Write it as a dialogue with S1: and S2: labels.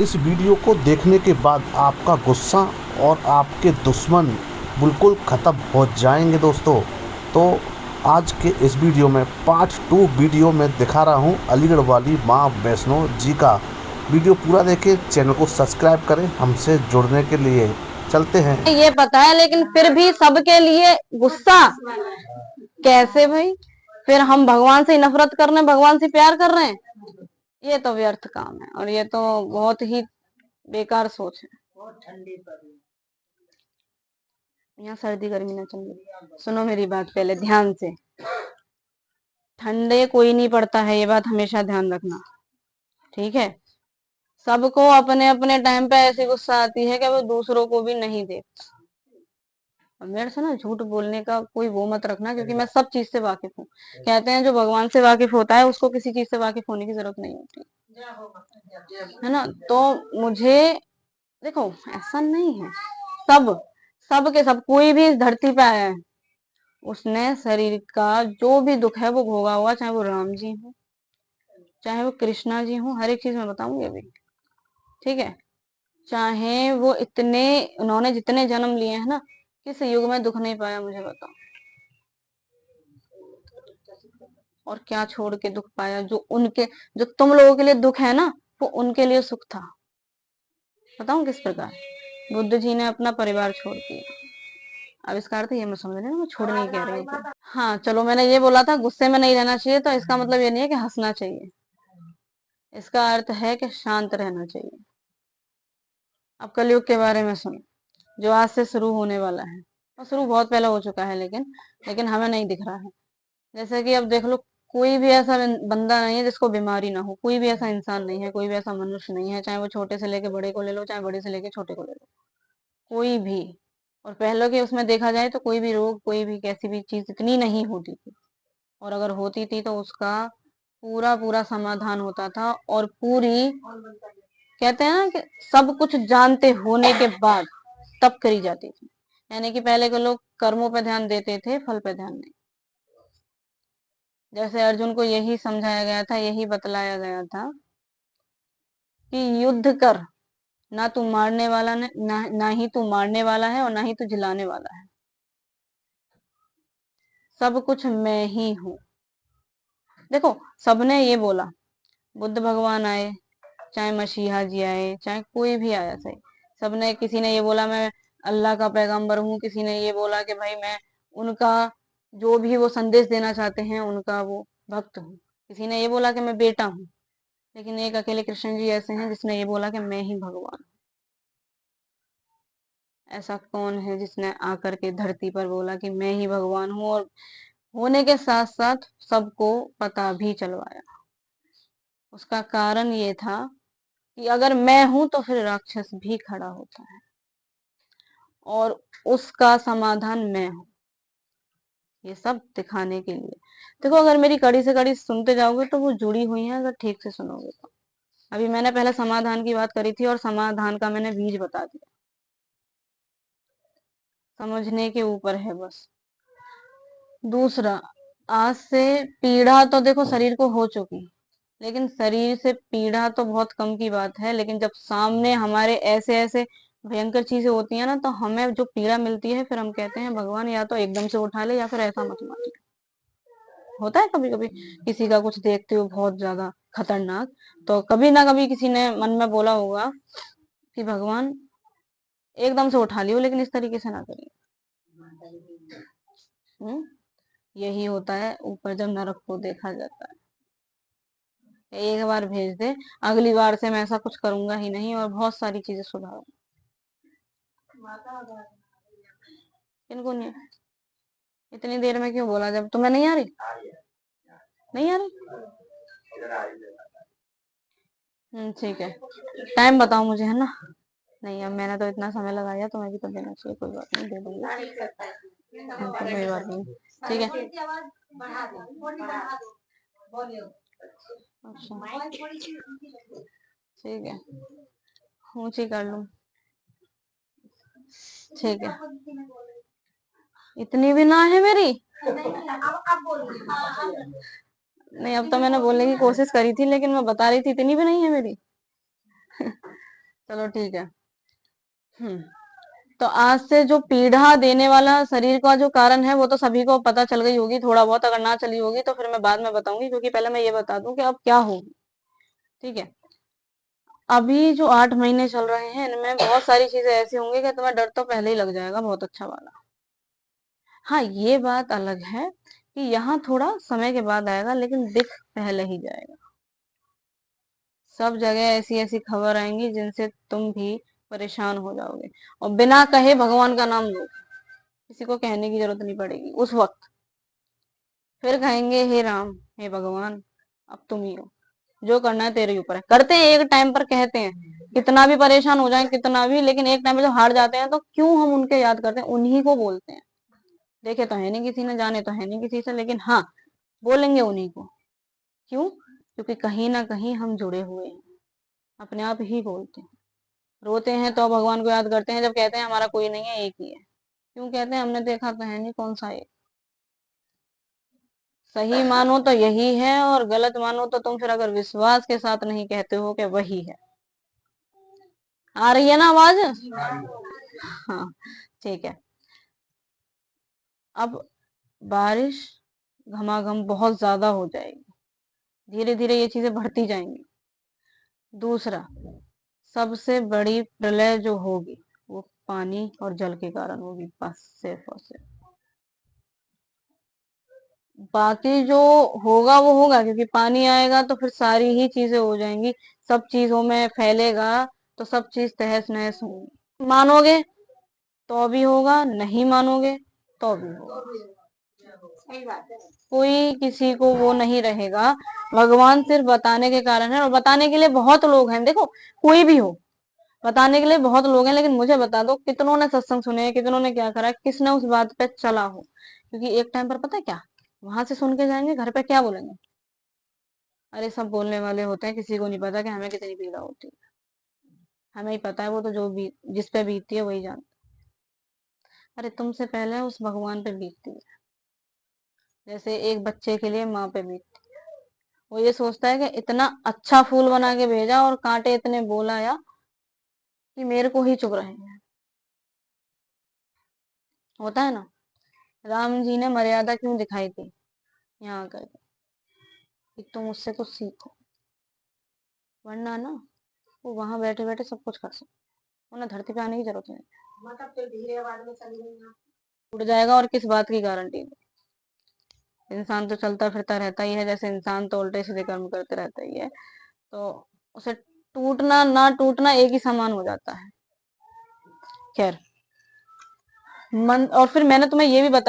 S1: इस वीडियो को देखने के बाद आपका गुस्सा और आपके दुश्मन बिल्कुल ख़त्म हो जाएंगे दोस्तों। तो आज के इस वीडियो में पार्ट 2 वीडियो में दिखा रहा हूँ अलीगढ़ वाली माँ वैष्णो जी का। वीडियो पूरा देखें, चैनल को सब्सक्राइब करें हमसे जुड़ने के लिए। चलते हैं।
S2: ये पता है, लेकिन फिर भी सबके लिए गुस्सा कैसे भाई? फिर हम भगवान से नफरत कर रहे हैं, भगवान से प्यार कर रहे हैं? ये तो व्यर्थ काम है और ये तो बहुत ही बेकार सोच है। यहाँ सर्दी गर्मी ना चल रही। सुनो मेरी बात पहले ध्यान से। ठंडे कोई नहीं पड़ता है, ये बात हमेशा ध्यान रखना, ठीक है? सबको अपने अपने टाइम पे ऐसी गुस्सा आती है कि वो दूसरों को भी नहीं देख। और मेरे से ना झूठ बोलने का कोई वो मत रखना, क्योंकि मैं सब चीज से वाकिफ हूँ। कहते हैं जो भगवान से वाकिफ होता है उसको किसी चीज से वाकिफ होने की जरूरत नहीं होती है ना। तो मुझे देखो, ऐसा नहीं है। सब सब के सब कोई भी इस धरती पे आया है, उसने शरीर का जो भी दुख है वो भोगा हुआ, चाहे वो राम जी हो, चाहे वो कृष्णा जी हो। हर एक चीज मैं बताऊंगी अभी, ठीक है? चाहे वो इतने, उन्होंने जितने जन्म लिए हैं ना, किस युग में दुख नहीं पाया मुझे बताओ? और क्या छोड़ के दुख पाया? जो तुम लोगों के लिए दुख है ना, वो उनके लिए सुख था। बताऊं किस प्रकार? बुद्ध जी ने अपना परिवार छोड़ दिया। अब इसका अर्थ ये मत समझ लेना मैं छोड़ नहीं कह रही हूँ। हाँ चलो, मैंने ये बोला था गुस्से में नहीं रहना चाहिए, तो इसका मतलब ये नहीं है कि हंसना चाहिए। इसका अर्थ है कि शांत रहना चाहिए। अब कलयुग के बारे में सुनो, जो आज से शुरू होने वाला है, और शुरू बहुत पहले हो चुका है, लेकिन हमें नहीं दिख रहा है। जैसे कि अब देख लो, कोई भी ऐसा बंदा नहीं है जिसको बीमारी ना हो, कोई भी ऐसा इंसान नहीं है, कोई भी ऐसा मनुष्य नहीं है, चाहे वो छोटे से लेके बड़े को ले लो, चाहे बड़े से लेके छोटे को ले लो, कोई भी। और पहले के उसमें देखा जाए तो कोई भी रोग, कोई भी कैसी भी चीज इतनी नहीं होती थी, और अगर होती थी तो उसका पूरा पूरा समाधान होता था। और पूरी, कहते हैं ना कि सब कुछ जानते होने के बाद तब करी जाती थी। यानी कि पहले के लोग कर्मों पे ध्यान देते थे, फल पे ध्यान नहीं। जैसे अर्जुन को यही समझाया गया था, यही बतलाया गया था कि युद्ध कर, ना तू मारने वाला ना ही तू मारने वाला है और ना ही तू जिलाने वाला है। सब कुछ मैं ही हूँ। देखो, सबने ये बोला, बुद्ध भगवान आए, चाहे मसीहा जी आए, चाहे कोई भी आया सही, सबने, किसी ने ये बोला मैं अल्लाह का पैगंबर हूँ, किसी ने ये बोला कि भाई मैं उनका जो भी वो संदेश देना चाहते हैं उनका वो भक्त हूँ, किसी ने ये बोला कि मैं बेटा हूँ। लेकिन एक अकेले कृष्ण जी ऐसे हैं जिसने ये बोला कि मैं ही भगवान। ऐसा कौन है जिसने आकर के धरती पर बोला कि मैं ही भगवान हूँ, और होने के साथ साथ सबको पता भी चलवाया? उसका कारण ये था कि अगर मैं हूं तो फिर राक्षस भी खड़ा होता है, और उसका समाधान मैं हूं। ये सब दिखाने के लिए। देखो, अगर मेरी कड़ी से कड़ी सुनते जाओगे तो वो जुड़ी हुई है, अगर ठीक से सुनोगे तो। अभी मैंने पहले समाधान की बात करी थी, और समाधान का मैंने बीज बता दिया। समझने के ऊपर है बस। दूसरा, आज से पीड़ा तो देखो शरीर को हो चुकी, लेकिन शरीर से पीड़ा तो बहुत कम की बात है। लेकिन जब सामने हमारे ऐसे ऐसे भयंकर चीजें होती है ना, तो हमें जो पीड़ा मिलती है, फिर हम कहते हैं भगवान या तो एकदम से उठा ले, या फिर ऐसा मत मार। होता है कभी कभी किसी का कुछ देखते हो बहुत ज्यादा खतरनाक, तो कभी ना कभी किसी ने मन में बोला होगा कि भगवान एकदम से उठा लियो, लेकिन इस तरीके से ना करिए। हम्म, यही होता है ऊपर जब नरक को देखा जाता है। एक बार भेज दे, अगली बार से मैं ऐसा कुछ करूंगा ही नहीं, और बहुत सारी चीजें सुधारूंगा। इनको नहीं, इतनी देर में क्यों बोला? जब तुम्हें नहीं आ रही, नहीं आ रही। ठीक है, टाइम बताओ मुझे, है ना? नहीं, अब मैंने तो इतना समय लगाया, तुम्हें भी तो देना चाहिए। कोई बात नहीं, दे दूंगी। कोई बात नहीं, ठीक है। अच्छा, ठीक है, ऊंची कर लूं, ठीक है। इतनी भी ना है मेरी। नहीं, अब तो मैंने बोलने की कोशिश करी थी, लेकिन मैं बता रही थी इतनी भी नहीं है मेरी। चलो ठीक है। तो आज से जो पीड़ा देने वाला शरीर का जो कारण है वो तो सभी को पता चल गई होगी, थोड़ा बहुत अगर ना चली होगी तो फिर मैं बाद में बताऊंगी, क्योंकि पहले मैं ये बता दूं कि अब क्या होगी। ठीक है। अभी जो 8 महीने चल रहे हैं इनमें बहुत सारी चीजें ऐसी होंगी कि तुम्हें डर तो पहले ही लग जाएगा बहुत अच्छा वाला। हाँ, ये बात अलग है कि यहाँ थोड़ा समय के बाद आएगा, लेकिन दिख पहले ही जाएगा। सब जगह ऐसी ऐसी खबर आएंगी जिनसे तुम भी परेशान हो जाओगे, और बिना कहे भगवान का नाम लो, किसी को कहने की जरूरत नहीं पड़ेगी उस वक्त। फिर कहेंगे हे राम, हे भगवान, अब तुम ही हो, जो करना है तेरे ऊपर है। करते हैं एक टाइम पर, कहते हैं कितना भी परेशान हो जाए कितना भी, लेकिन एक टाइम पे जब हार जाते हैं तो क्यों हम उनके याद करते हैं, उन्हीं को बोलते हैं। देखे तो है नहीं किसी ने, जाने तो है नहीं किसी से, लेकिन हाँ बोलेंगे उन्हीं को। क्यों? क्योंकि कहीं ना कहीं हम जुड़े हुए हैं, अपने आप ही बोलते हैं। रोते हैं तो भगवान को याद करते हैं, जब कहते हैं हमारा कोई नहीं है एक ही है। क्यों कहते हैं? हमने देखा तो है नहीं कौन सा एक। सही मानो तो यही है, और गलत मानो तो तुम फिर अगर विश्वास के साथ नहीं कहते हो कि वही है। आ रही है ना आवाज? हाँ, ठीक है। अब बारिश घमाघम बहुत ज्यादा हो जाएगी, धीरे धीरे ये चीजें बढ़ती जाएंगी। दूसरा, सबसे बड़ी प्रलय जो होगी वो पानी और जल के कारण होगी, बस सिर्फ और सिर्फ। बाकी जो होगा वो होगा, क्योंकि पानी आएगा तो फिर सारी ही चीजें हो जाएंगी, सब चीजों में फैलेगा, तो सब चीज तहस नहस होंगी। मानोगे तो भी होगा, नहीं मानोगे तो भी होगा। कोई किसी को वो नहीं रहेगा। भगवान सिर्फ बताने के कारण है, और बताने के लिए बहुत लोग हैं। देखो, कोई भी हो, बताने के लिए बहुत लोग हैं, लेकिन मुझे बता दो कितनों ने सत्संग सुने हैं, कितनों ने क्या करा है, किसने उस बात पे चला हो। क्योंकि एक टाइम पर पता है क्या, वहां से सुन के जाएंगे, घर पे क्या बोलेंगे? अरे सब बोलने वाले होते हैं, किसी को नहीं पता कि हमें कितनी पीड़ा होती है। हमें ही पता है, वो तो जो भी जिस पे बीतती है वही जानता है। अरे तुमसे पहले उस भगवान पे बीतती है, जैसे एक बच्चे के लिए माँ पे बीतती है। वो ये सोचता है कि इतना अच्छा फूल बना के भेजा और कांटे इतने बोला या कि मेरे को ही चुभ रहे हैं। होता है ना। राम जी ने मर्यादा क्यों दिखाई थी यहाँ आकर के? कि तुम उससे कुछ सीखो, वरना ना वो वहां बैठे बैठे सब कुछ कर सकते, उन्हें धरती पे आने की जरूरत नहीं। उड़ जाएगा, और किस बात की गारंटी? इंसान तो चलता फिरता रहता ही है, जैसे इंसान तो उल्टे सीधे कर्म करते रहता ही है, तो उसे टूटना ना टूटना एक ही समान हो जाता है। खैर, मन। और फिर मैंने तुम्हें ये भी बताया